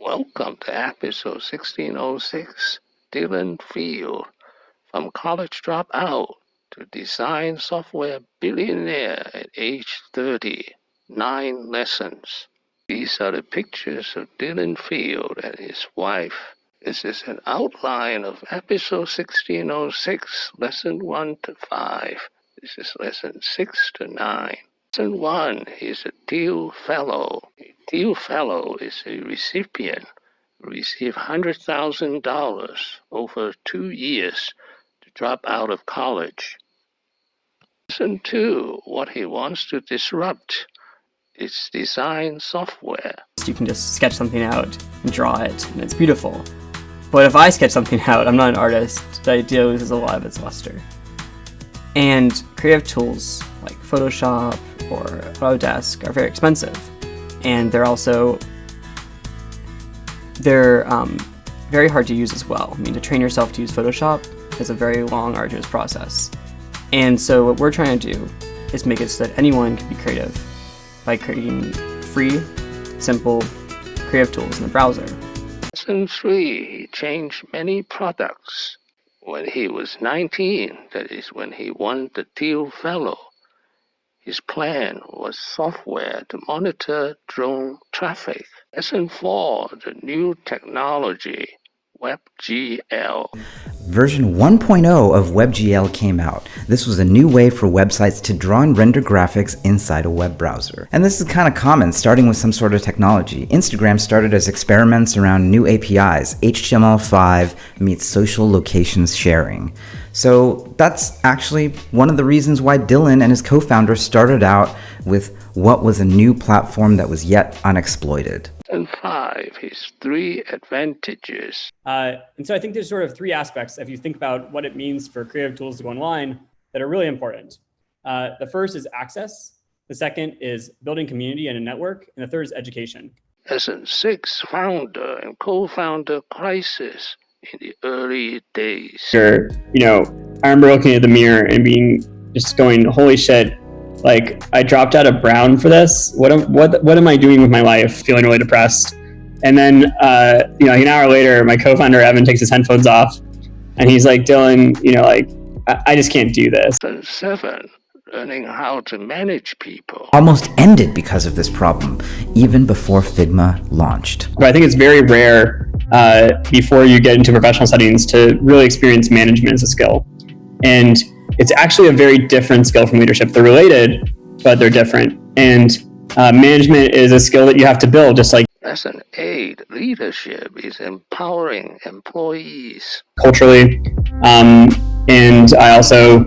Welcome to episode 1606. Dylan Field, from college dropout to design software billionaire at age 30. 9 lessons. These are the pictures of Dylan Field and his wife. This is an outline of episode 1606, lesson 1 to 5. This is lesson 6 to 9. Lesson 1 is a Thiel Fellow. A Thiel Fellow is a recipient who received $100,000 over 2 years to drop out of college. Lesson 2, what he wants to disrupt is design software. You can just sketch something out and draw it, and it's beautiful. But if I sketch something out, I'm not an artist, the idea loses a lot of its luster. And creative tools like Photoshop or Autodesk are very expensive. And they're very hard to use as well. I mean, to train yourself to use Photoshop is a very long, arduous process. And so what we're trying to do is make it so that anyone can be creative by creating free, simple, creative tools in the browser. Lesson 3, he changed many products. When he was 19, that is when he won the Thiel Fellow, his plan was software to monitor drone traffic. Lesson 4, the new technology, Web.gl. Version 1.0 of Web.gl came out. This was a new way for websites to draw and render graphics inside a web browser. And this is kind of common, starting with some sort of technology. Instagram started as experiments around new APIs. HTML5 meets social locations sharing. So that's actually one of the reasons why Dylan and his co-founder started out with what was a new platform that was yet unexploited. And 5, his 3 advantages. And so I think there's sort of 3 aspects, if you think about what it means for creative tools to go online, that are really important. The first is access. The second is building community and a network. And the third is education. Lesson 6, founder and co-founder crisis in the early days. I remember looking at the mirror and just going, holy shit, like I dropped out of Brown for this. What am I doing with my life? Feeling really depressed. And then, an hour later, my co-founder Evan takes his headphones off and he's like, Dylan, I just can't do this. Lesson 7, learning how to manage people. Almost ended because of this problem, even before Figma launched. But I think it's very rare before you get into professional settings to really experience management as a skill. And it's actually a very different skill from leadership. They're related, but they're different. And management is a skill that you have to build, just like Lesson 8, leadership is empowering employees. Culturally. And I also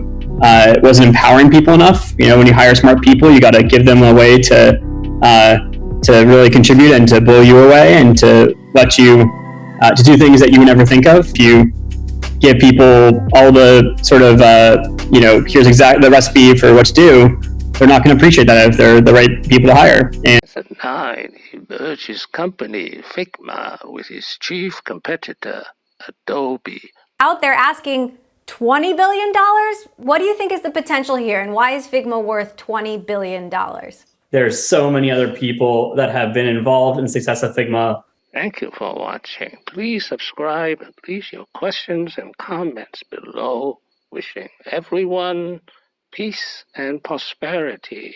wasn't empowering people enough. When you hire smart people, you got to give them a way to really contribute and to blow you away and to let you to do things that you would never think of. If you give people all the sort of, here's exactly the recipe for what to do, they're not going to appreciate that if they're the right people to hire. And Lesson 9, he merged his company, Figma, with his chief competitor, Adobe. Out there asking $20 billion? What do you think is the potential here, and why is Figma worth $20 billion? There's so many other people that have been involved in the success of Figma. Thank you for watching. Please subscribe and leave your questions and comments below. Wishing everyone peace and prosperity.